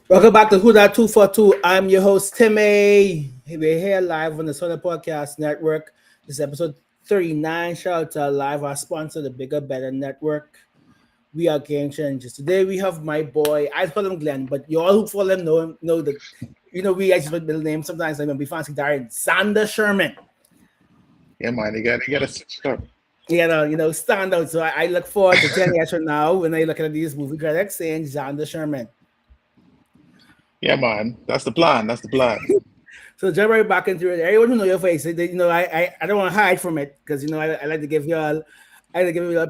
Welcome back to Who That 242. I'm your host, Timmy. We're here live on the Southern Podcast Network. This is episode 39. Shout out to our live, our sponsor, the Bigger Better Network. We are game changers. Today we have my boy, I call him Glenn, but you all who follow him know that, we actually put middle names sometimes, like when we fancy Darren, Xander Sherman. Yeah, man, you gotta switch it up. Stand out. So I look forward to 10 years from now when I look at these movie critics saying Xander Sherman. Yeah, man, that's the plan. That's the plan. So jump right back into it. Everyone who know your face, I don't want to hide from it because I like to give you all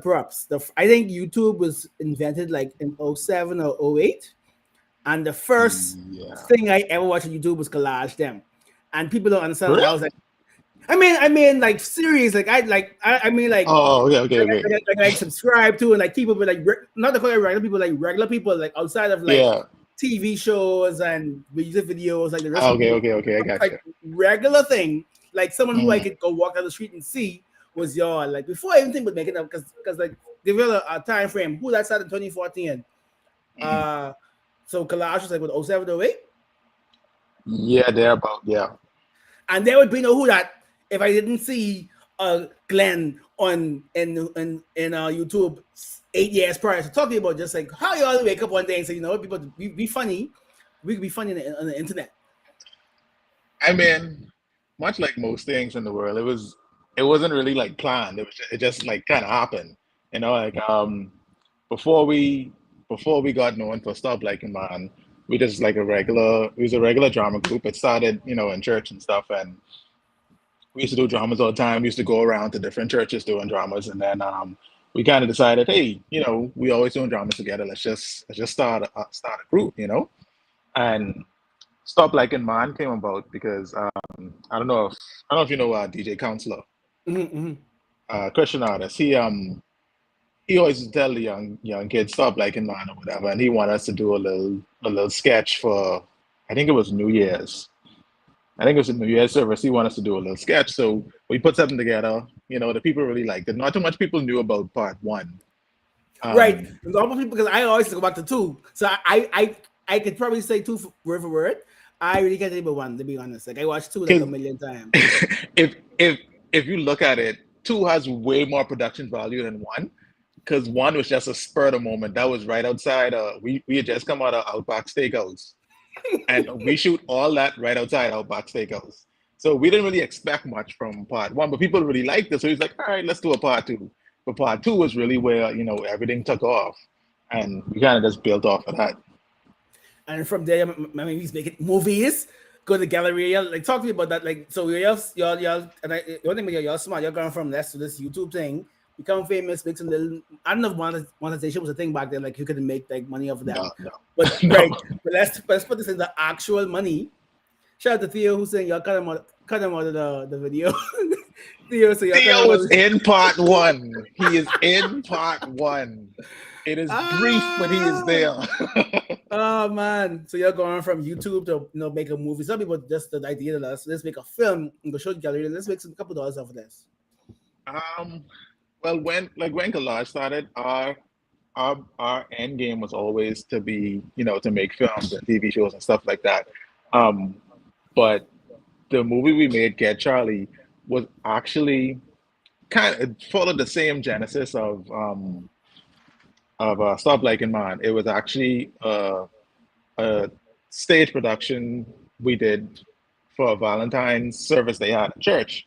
props. I think YouTube was invented like in 07 or 08, and the first Yeah. thing I ever watched on YouTube was Collage Dem, and people don't understand. Really? I was like, like serious, like I mean like. Oh, okay. Like subscribe to and like people with like not the regular people, like regular people like outside of like Yeah. TV shows and music videos, like the rest of Okay. I got like regular thing, like someone who I Mm. could go walk down the street and see was your like before I even think would make it up because like give you a time frame who that started in 2014. So Collage was like with 07, 08, Yeah, they're about and there would be no who that if I didn't see Glenn on in YouTube 8 years prior to talking about just like how you all wake up one day and say, people be funny, we could be funny on the internet. I mean, much like most things in the world, it wasn't really like planned. It just like kind of happened. Like before we got known for Stop Liking Man, we was a regular drama group. It started, in church and stuff, and we used to do dramas all the time. We used to go around to different churches doing dramas, and then we kind of decided, hey, we always doing dramas together. Let's just start a group, and Stop Liking Man came about because I don't know if you know DJ Counselor, Mm-hmm. Christian artist. He always used to tell the young kids stop liking man or whatever, and he wanted us to do a little sketch for I think it was New Year's. I think it was a New Year's service. He wanted us to do a little sketch, so we put something together. The people really liked it. Not too much people knew about part one. Right. Um, Normal people, because I always go back to two. So I could probably say two word for word. I really can't think about one, to be honest. Like I watched two like a 'Cause million times. if you look at it, two has way more production value than one. Because one was just a spur of the moment. That was right outside. We had just come out of Outback Steakhouse, and we shoot all that right outside Outback Steakhouse. So we didn't really expect much from part one, but people really liked it. So he's like, all right, let's do a part two. But part two was really where everything took off, and we kind of just built off of that. And from there, my he's making movies. Go to the gallery. Like talk to me about that. Like so, y'all, and one thing y'all smart. You're going from this to this YouTube thing, become famous, make some little. I don't know if monetization was a thing back then. Like you couldn't make like money off of that. No, no, But no. right, but let's put this in the actual money. Shout out to Theo who's saying y'all cut him out of the video. Theo, so y'all cut him Theo out. is in part one. He is in part one. It is brief, but he is Ah, there. oh man! So you're going from YouTube to make a movie. Some people just the idea that let's make a film and go show the gallery and let's make some couple dollars off of this. Um, well, when Collage started, our end game was always to be, to make films and TV shows and stuff like that. Um, but the movie we made, Get Charlie, was actually kind of it followed the same genesis of Stop Liking Man. It was actually a stage production we did for a Valentine's service they had at church,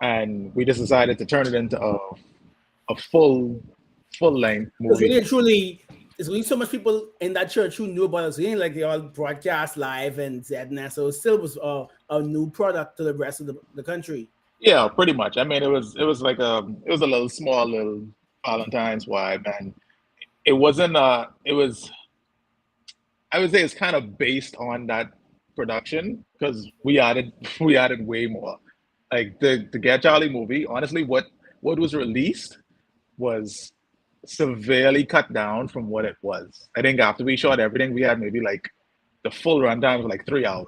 and we just decided to turn it into a full length Because really movie. and truly, there's only so much people in that church who knew about us. We ain't like they all broadcast live and ZNS, so it still was a new product to the rest of the country. Yeah, pretty much. I mean, it was like it was a little small little Valentine's vibe, and it wasn't it was I would say it's kind of based on that production because we added we added way more. Like the Get Charlie movie, honestly, what was released was severely cut down from what it was. I think after we shot everything, we had maybe like the full runtime was like 3 hours.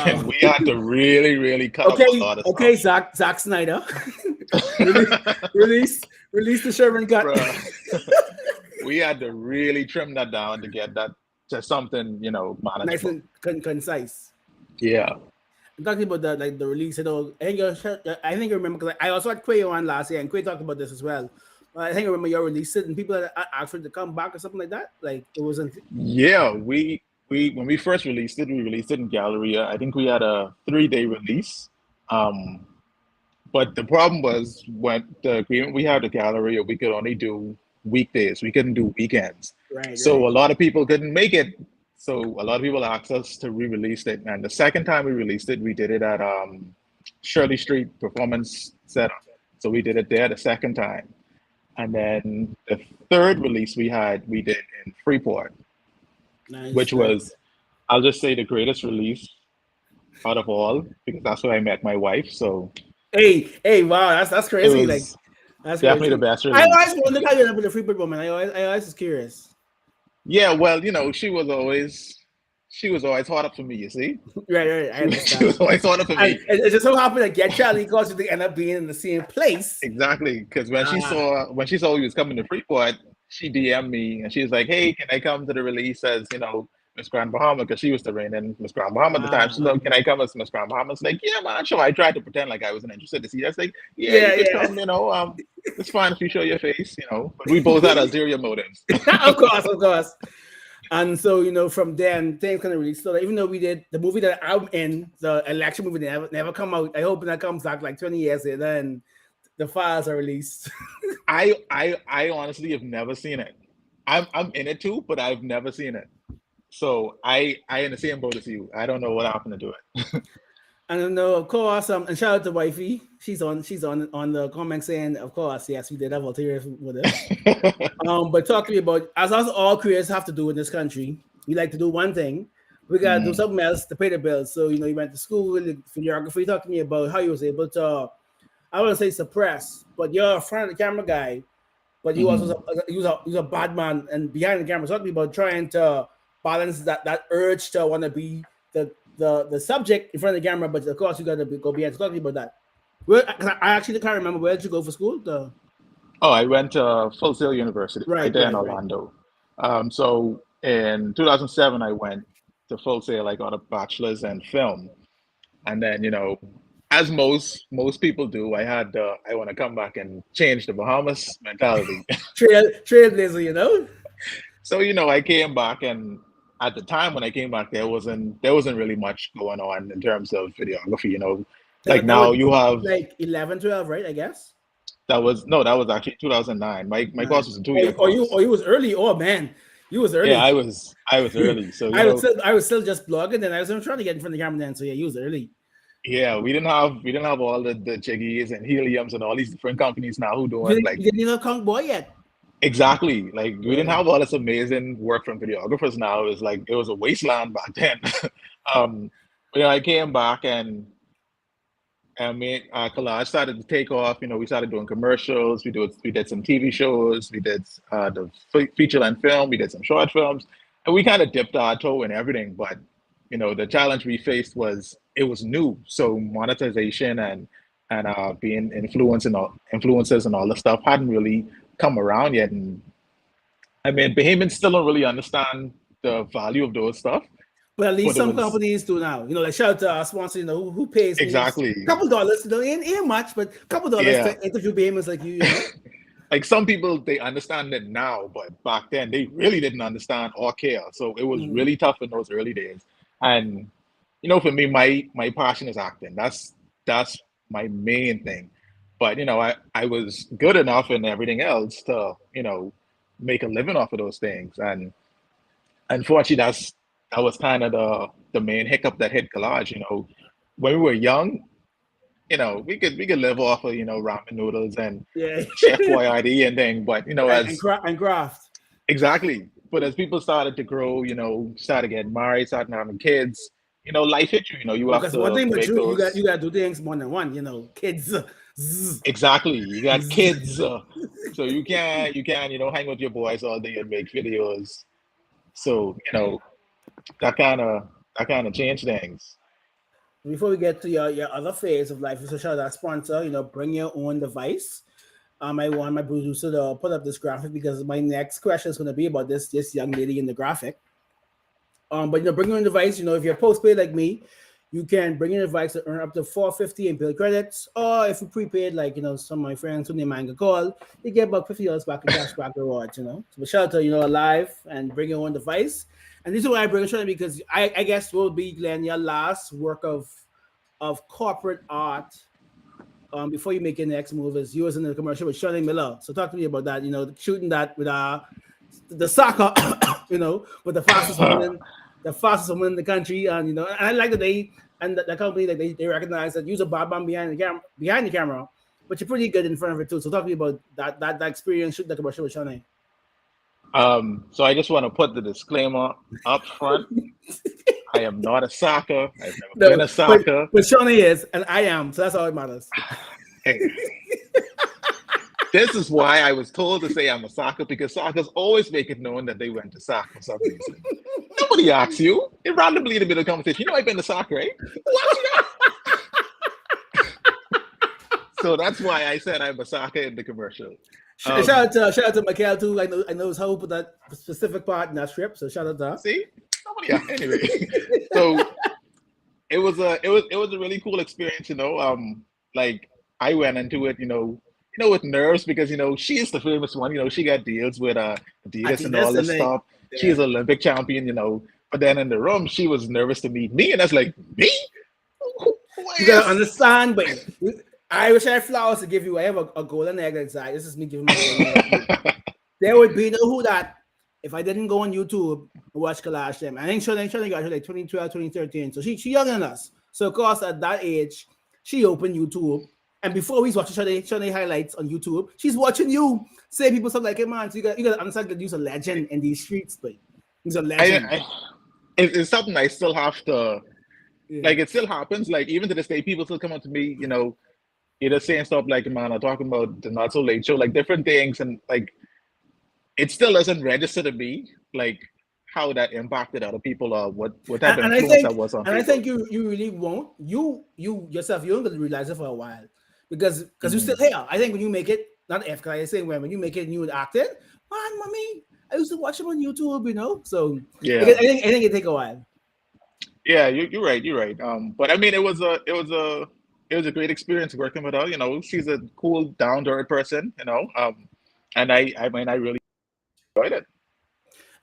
And Wow. we had to really, really cut up a Okay, lot of okay, stuff. Zack Snyder. release, release the Sherman cut. Bruh. We had to really trim that down to get just something, you know, Nice manageable. and concise. Yeah. I'm talking about the like the release. You know, I think you remember because I also had Quay on last year, and Quay talked about this as well. I think I remember your release it, and people had asked for it to come back or something like that. Like it wasn't. Yeah, we when we first released it, we released it in Galleria. I think we had a 3 day release. Um, but the problem was when the agreement we had with Galleria, we could only do weekdays. We couldn't do weekends. Right, So right, a lot of people couldn't make it. So a lot of people asked us to re-release it. And the second time we released it, we did it at Shirley Street Performance Center. So we did it there the second time. And then the third release we did in Freeport, nice, which nice. was, I'll just say, the greatest release out of all because that's where I met my wife. So Hey, wow, that's it crazy. Like was that's definitely the crazy. best I release. always wondered how you ended up with the Freeport woman. I always was curious. Yeah, well, you know, she was always hard up for me, you see? Right. I She understand. was always hard up for And me. it just so happened that Get Charlie caused you to end up being in the same place. Exactly. Because Ah, when she saw we was coming to Freeport, she DM'd me and she was like, "Hey, can I come to the release as, you know, Miss Grand Bahama?" Because she was the reigning Miss Grand Bahama at the time. So, okay. can I come as Miss Grand Bahama? It's like, yeah, man, sure. I tried to pretend like I wasn't interested to see. I was like, yeah, you could Yeah. come, you know, it's fine if you show your face, you know. But we both had ulterior motives. Of course. And so, from then things kind of really slowed. Even though we did the movie that I'm in, the election movie, never come out. I hope that comes back like 20 years later and the files are released. I honestly have never seen it. I'm in it too, but I've never seen it. So I in the same boat as you. I don't know what happened to do it. And I know, of course, and shout out to Wifey. She's on the comment saying, of course, yes, we did have ulterior motives. But talk to me about as us all creators have to do in this country. We like to do one thing. We gotta do Mm, something else to pay the bills. So you went to school with videography. Talk to me about how you was able to, I wouldn't say suppress, but you're a front of the camera guy, but you also mhm. you was a bad man and behind the camera. Talk to me about trying to balance that urge to want to be the subject in front of the camera, but of course you gotta go behind. Talk to me about that. Well, 'cause I actually can't remember where did you go for school. Oh, I went to Full Sail University right Right, there in right, right. Orlando. So in 2007, I went to Full Sail. I got a bachelor's in film, and then, you know, as most people do, I want to come back and change the Bahamas mentality. Trailblazer, you know. So, you know, I came back, and at the time when I came back, there wasn't really much going on in terms of videography. You know, like That was now you have like 11, 12, right? I guess. that was no, that was actually 2009. My course Nine. was a 2 year Or course. you was early. Oh man, you was Yeah, early. I was early. So, you know, I was still just blogging, and I was trying to get in front of the camera then. So yeah, you was early. yeah, we didn't have all the jiggies and heliums and all these different companies now who doing like You didn't know Kong Boy yet. exactly like we didn't Yeah. have all this amazing work from videographers now. It was like it was a wasteland back then. um, but, you know, I came back and made collage started to take off. You know, we started doing commercials. We did some TV shows. We did the feature length film. We did some short films, and we kind of dipped our toe in everything. But you know, the challenge we faced was it was new, so monetization and being influencers and all the stuff hadn't really come around yet. And I mean, Bahamians still don't really understand the value of those stuff, But at least but it some was companies do now. Like shout out to our sponsor, who pays me exactly, a couple dollars. Ain't much, but a couple dollars yeah. to interview payments like you. Like some people they understand it now, but back then they really didn't understand or care. So it was Mhm. really tough in those early days. And you know, for me, my passion is acting. That's my main thing. But you know, I was good enough in everything else to, you know, make a living off of those things. And unfortunately, that was kind of the main hiccup that hit collage. You know, when we were young, you know, we could live off of, you know, ramen noodles and Yeah. Chef Boyardee and thing, but you know, as And graft. exactly, but as people started to grow, you know, started getting married, started having kids, you know, life hit you. You know, you have Because one to thing but make true, those you got to do things more than one. Kids. Zzz, exactly. You got zzz. kids, so you can't you know hang with your boys all day and make videos. So you know that kind of changed things. Before we get to your other phase of life, so shout out our sponsor. Bring your own device. I want my producer to put up this graphic because my next question is going to be about this young lady in the graphic. But bring your own device. If you're postpaid like me, you can bring your device to earn up to 450 in bill credits. Or if you prepaid, like some of my friends who they might call, you get about $50 back in cashback rewards. So shout out to Alive and bring your own device. And this is why I bring it to because I guess will be Glenn your last work of corporate art. Before you make your next move, is you was in the commercial with Shawnee Miller. So talk to me about that. Shooting that with the soccer, with the fastest woman in the country, and I like that the company that they recognize that use a bad behind the camera, but you're pretty good in front of it too. So talk to me about that experience shooting the commercial with Shawnee. So I just want to put the disclaimer up front. I am not a soccer. I've never been a soccer. But Shawnee is, and I am, so that's all that matters. Hey. This is why I was told to say I'm a soccer, because soccers always make it known that they went to soccer for some reason. Nobody asks you. It randomly in the middle of the conversation. I've been to soccer, right? So that's why I said I'm a soccer in the commercial. Shout out to Michael too. I know his how put that specific part in that script. So shout out to her. See, anyway. So it was a really cool experience. Like I went into it, with nerves because she's the famous one. She got deals with Adidas and all this stuff. Yeah. She's an Olympic champion. But then in the room, she was nervous to meet me, and I was like, me? You gotta understand, but. I wish I had flowers to give you. I have a golden egg inside. This is me giving my golden egg. There would be no who that if I didn't go on YouTube and watch Collage Dem. I think Shawnee got her like 2012, 2013. So she younger than us. So of course at that age, she opened YouTube. And before we was watching Shawnee highlights on YouTube, she's watching you say people stuff like, hey man, so you gotta understand that you're a legend in these streets, but he's a legend. It's something I still have to like. It still happens. Like even to this day, people still come up to me, either saying stuff like, man, I'm talking about the Not So Late Show, like different things. And like, it still doesn't register to me, like how that impacted other people or what type of influence that was on people. And I think you really won't. You yourself, you don't going to realize it for a while because you're still here. I think when you make it, not F, because I say when you make it and you would act it, man, mommy, I used to watch them on YouTube, So yeah, I think it take a while. Yeah, you're right. But I mean, it was a great experience working with her. She's a cool, down-to-earth person. And I really enjoyed it.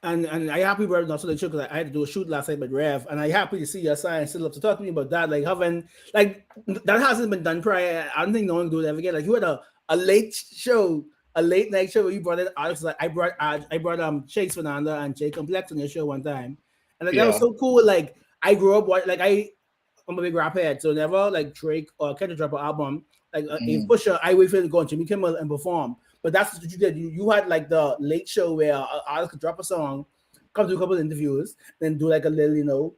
And I happy we're not so the show because I had to do a shoot last night with Rev, and I happy to see your sign still up to talk to me about that. Like having that hasn't been done prior. I don't think no one can do it ever again. Like you had a late night show where you brought in artists. Like I brought Chase Fernanda and Jay Complex on your show one time, and that was so cool. Like I grew up I'm a big rap head, so never like Drake or Kendrick drop an album. Like in Pusha, I wait for him to go on Jimmy Kimmel and perform. But that's what you did. You had like the late show where an artist could drop a song, come do a couple of interviews, then do like a little,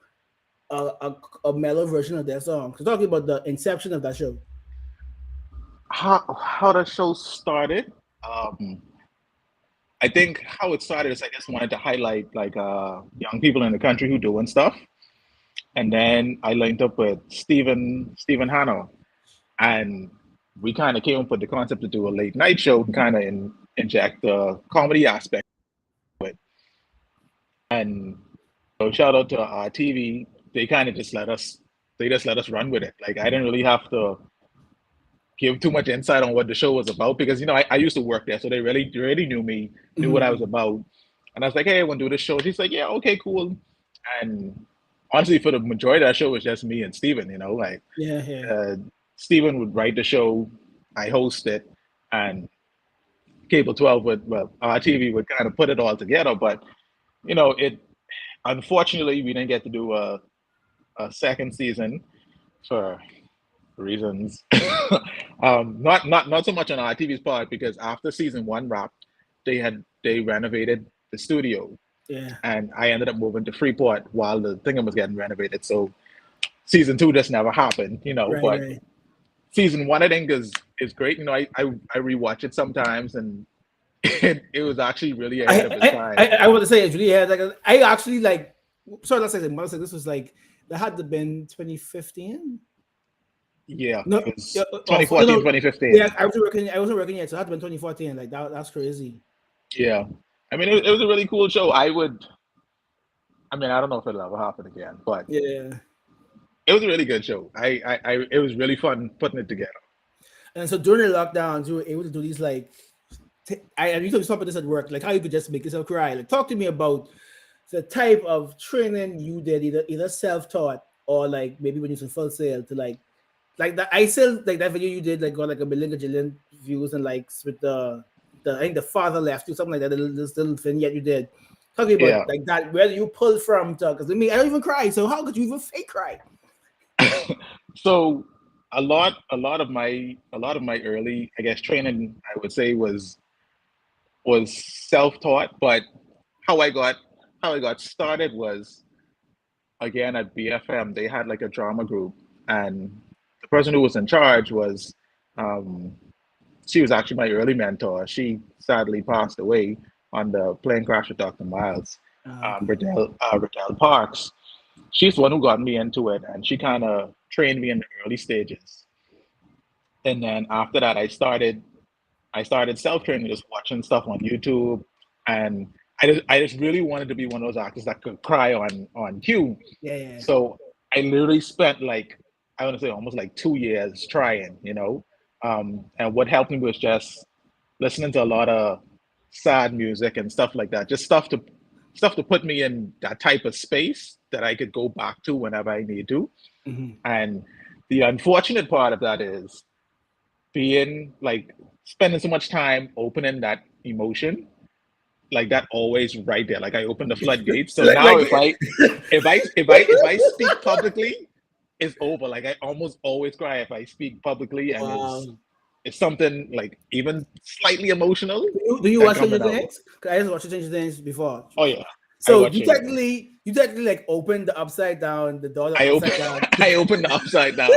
a mellow version of their song. So talking about the inception of that show. How the show started. I think how it started is I just wanted to highlight like young people in the country who doing stuff. And then I linked up with Stephen Hanno, and we kind of came up with the concept to do a late night show, kind of inject the comedy aspect to it. And so shout out to our TV. They kind of just let us run with it. Like I didn't really have to give too much insight on what the show was about because I used to work there, so they really knew me, knew what I was about. And I was like, hey, I want to do this show. She's like, yeah, okay, cool. And honestly, for the majority of that show, it was just me and Steven, Steven would write the show, I host it, and Cable 12 our TV would kind of put it all together. But, unfortunately, we didn't get to do a second season for reasons. Not so much on our TV's part, because after season 1 wrapped, they renovated the studio. Yeah. And I ended up moving to Freeport while the thing was getting renovated. So season 2 just never happened, Right. Season 1 I think is great. I rewatch it sometimes, and it was actually really ahead of its time. I want to say it's really ahead. Like I actually let's say this was like that had to been 2015. Yeah, no, it was 2014, 2015. Yeah, I wasn't working yet, so it had to been 2014. Like that's crazy. Yeah. I mean, it was a really cool show. I would I mean, I don't know if it'll ever happen again, but Yeah. it was a really good show. It was really fun putting it together. And so during the lockdowns, you were able to do these like I used to talk about this at work, like how you could just make yourself cry. Like talk to me about the type of training you did, either self-taught or like maybe when you was in Full Sail to like that. I still like that video you did, like got like a million gajillion views and likes with the I think the father left you, something like that, this little vignette you did. Talk to me about Yeah. like that, where you pull from, because I mean I don't even cry, so how could you even fake cry? So a lot of my early, I guess, training, I would say, was self-taught, but how I got how I got started was again at BFM. They had like a drama group, and the person who was in charge was um, she was actually my early mentor. She sadly passed away on the plane crash with Dr. Miles, Okay. Riddell Parks. She's the one who got me into it, and she kind of trained me in the early stages. And then after that, I started self training, just watching stuff on YouTube, and I just really wanted to be one of those actors that could cry on cue. Yeah, yeah. So I literally spent like, I want to say almost like 2 years trying. And what helped me was just listening to a lot of sad music and stuff like that, just stuff to put me in that type of space that I could go back to whenever I need to. Mhm. And the unfortunate part of that is being like spending so much time opening that emotion, like that always right there. Like I open the floodgates. So now like if I speak publicly, it's over. Like I almost always cry if I speak publicly, and it's wow. it's something like even slightly emotional Do you that watch Stranger coming out. Things? 'Cause I just watched Stranger Things before. Oh yeah, I So watch you Stranger Things. technically like open the upside down, the door I open upside down. I open the upside down.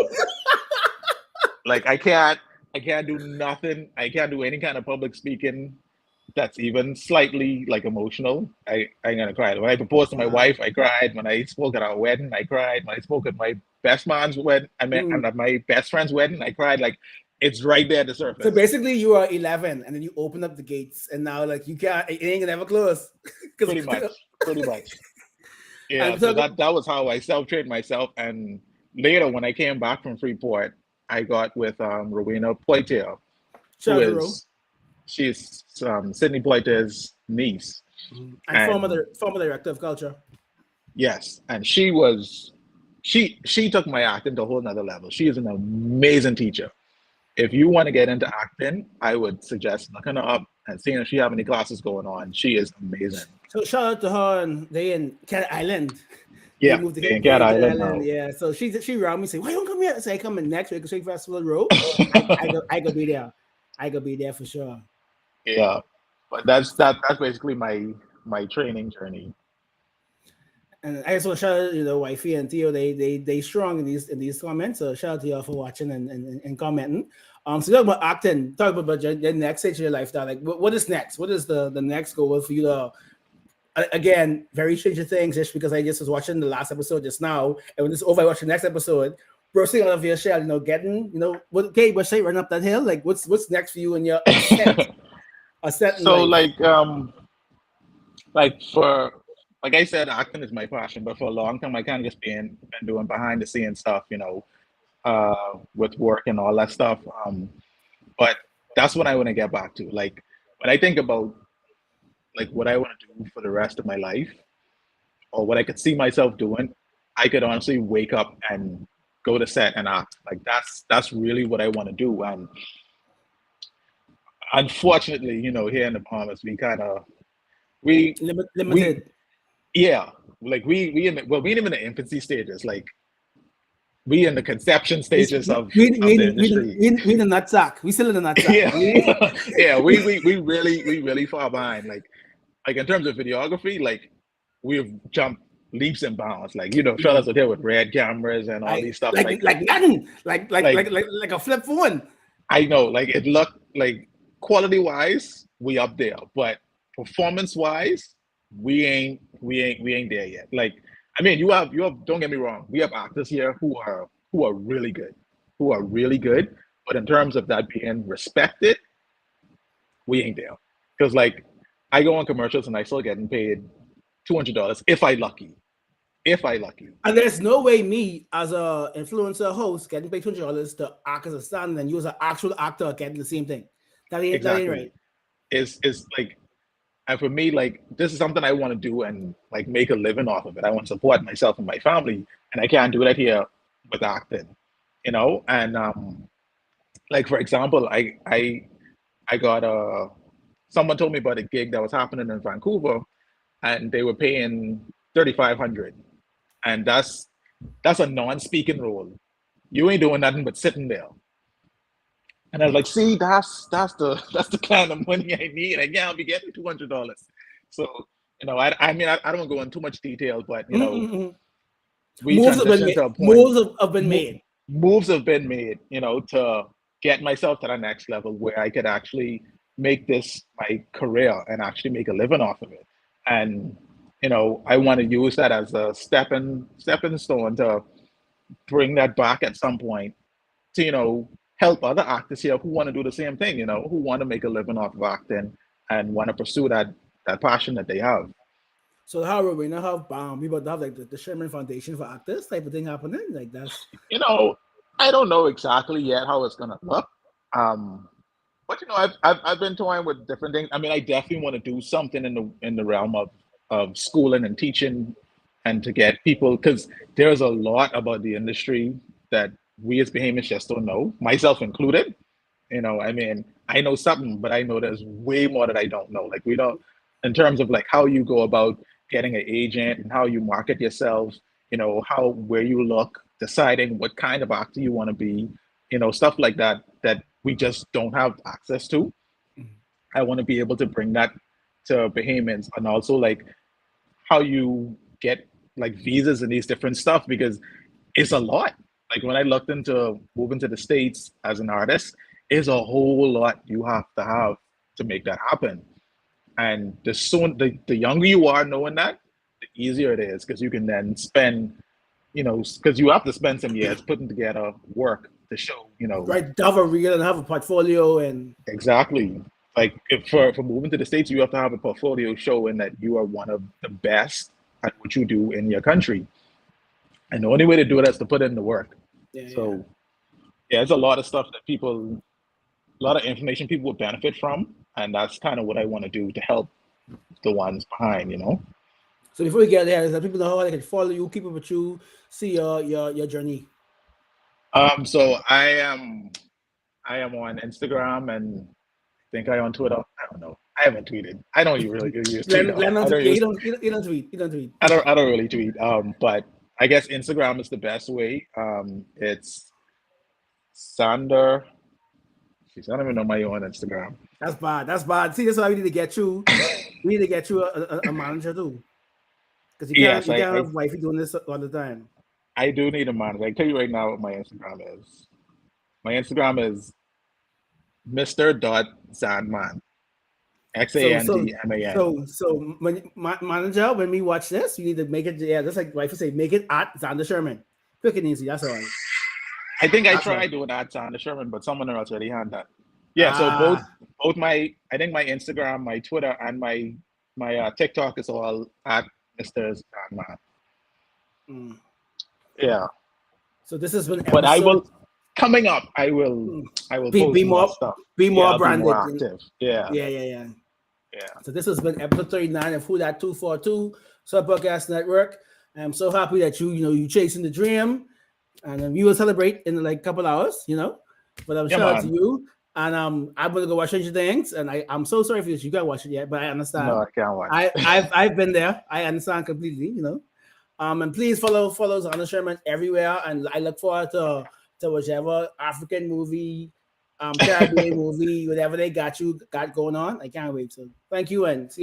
Like I can't do nothing. I can't do any kind of public speaking that's even slightly like emotional. I'm gonna cry. When I proposed to my Wow. wife, I cried. When I spoke at our wedding, I cried. When I spoke at my best man's wedding, and Mm. at my best friend's wedding, I cried. Like it's right there at the So surface. basically, you are 11, and then you open up the gates, and now like you can't, it ain't gonna ever close. Because Pretty much. Pretty much. Yeah. and So so that was how I self-trained myself. And later when I came back from Freeport, I got with Rowena Poitier, who shout out to Ro. is she's Sydney Poitier's niece. And And former director of culture. yes, and she took my acting to a whole nother level. She is an amazing teacher. If you want to get into acting, I would suggest looking her up and seeing if she have any classes going on. She is amazing. So shout out to her, and they in Cat Island. They Yeah, moved to they in Cat Cat Island Island, now. yeah. So she around me say, "Why don't come here?" I say, "I coming next week, Shake Festival Road. I go be there. I go be there for sure." Yeah, but that's basically my training journey. And I just want to shout out, Wifey and Theo. They strong in these comments. So shout out to y'all for watching and commenting. So talk about acting. Talk about your next stage of your life. Now, like what is next? What is the next goal for you to? Again, very Stranger Things. Just because I just was watching the last episode just now, and when this is over, I watch the next episode. Bursting out of your shell, getting, what? Okay, what's say running up that hill? Like, what's next for you in your a set in So life? like for like I said, acting is my passion, but for a long time I kind of just been doing behind the scenes stuff, with work and all that stuff. But that's what I want to get back to. Like when I think about like what I want to do for the rest of my life, or what I could see myself doing, I could honestly wake up and go to set and act. Like that's really what I want to do. And unfortunately, here in the Bahamas, we kind of we we Limited. yeah, like we ain't even in the infancy stages. Like we in the conception We stages we of the industry. we the nut sack. We still in the nut sack. Yeah, yeah, we really far behind. Like in terms of videography, like we've jumped leaps and bounds. Like fellas are there with red cameras and all I these stuff. like nothing. Like Like a flip phone. I know, like it looked like quality wise, we up there, but performance wise, we ain't there yet. Like, I mean, you have. Don't get me wrong, we have actors here who are really good, who are really good. But in terms of that being respected, we ain't there. Because like, I go on commercials and I still getting paid $200 if I lucky. if I lucky. And there's no way me as a influencer host getting paid $200 to act as a stand and you as an actual actor getting the same thing. That ain't Exactly. right. Is like, and for me, like, this is something I want to do and like make a living off of it. I want to support myself and my family, and I can't do that here with acting, you know. And like for example, I got a someone told me about a gig that was happening in Vancouver, and they were paying 3,500, and that's a non-speaking role. You ain't doing nothing but sitting there. And I was like, see, that's the that's the kind of money I need. And yeah, I'll be getting $200. So, I mean, I don't go into too much detail, but Mm-mm-mm. we transitioned to a point. Moves have been mo- made. Moves have been made, to get myself to the next level where I could actually make this my career and actually make a living off of it. And I want to use that as a stepping stone to bring that back at some point to help other actors here who want to do the same thing, who want to make a living off of acting and want to pursue that passion that they have. So how are we now have we about to have like the Sherman Foundation for Actors type of thing happening? Like that's You know, I don't know exactly yet how it's gonna look. Um, but I've been toying with different things. I mean, I definitely want to do something in the realm of schooling and teaching, and to get people, because there's a lot about the industry that we as Bahamians just don't know, myself included. I mean, I know something, but I know there's way more that I don't know. Like we don't, in terms of like how you go about getting an agent and how you market yourself, how where you look, deciding what kind of actor you want to be, stuff like that we just don't have access to. I want to be able to bring that to Bahamians, and also like how you get like visas and these different stuff, because it's a lot. Like when I looked into moving to the States as an artist, it's a whole lot you have to make that happen. And the younger you are knowing that, the easier it is, because you can then spend, because you have to spend some years putting together work to show, right. To have a reel and have a portfolio and exactly. Like if for moving to the States, you have to have a portfolio showing that you are one of the best at what you do in your country. And the only way to do it is to put in the work. yeah. So yeah, it's a lot of stuff that a lot of information people would benefit from, and that's kind of what I want to do to help the ones behind. So before we get there, let people know how they can follow you, keep up with you, see your journey. So I am on Instagram, and I think I on Twitter. I don't know. I haven't tweeted. I don't even really use Twitter. Glenn I don't yeah, use. you don't tweet. You don't tweet. I don't really tweet. But I guess Instagram is the best way. It's Xander. Jeez, I don't even know my own Instagram. That's bad. That's bad. See, that's why we need to get you. We need to get you a manager too. Because Yes, you I, can't I have wifey doing this all the time. I do need a manager. I tell you right now what my Instagram is. My Instagram is Mr. Zandman. So so Xandman. so when manager, when we watch this, you need to make it. Yeah, just like wifey say, make it at Xander Sherman. Quick and easy. That's all. I think I That's all. tried doing that on the Sherman, but someone else already had that. Yeah, so both Ah, both my I think my Instagram, my Twitter, and my TikTok is all at Mr. Zandman. mm. Yeah, So this has been but I episode. will coming up. I will mm, I will Be post be more more stuff. be Yeah, more I'll be more branded. active. Yeah, Yeah. yeah. So this has been episode 39 of Who That 242 Sub Podcast Network. I'm so happy that you chasing the dream, and then we will celebrate in like a couple hours. But I'm Yeah, shout out to man. you, and I'm gonna go watch Stranger Things, and I'm so sorry for this. You gotta watch it yet, but I No, understand. I can't watch. I've been there. I understand completely. And please follow Xander Sherman everywhere, and I look forward to whichever African movie, Caribbean movie, whatever they got going on. I can't wait. So thank you, and see you later.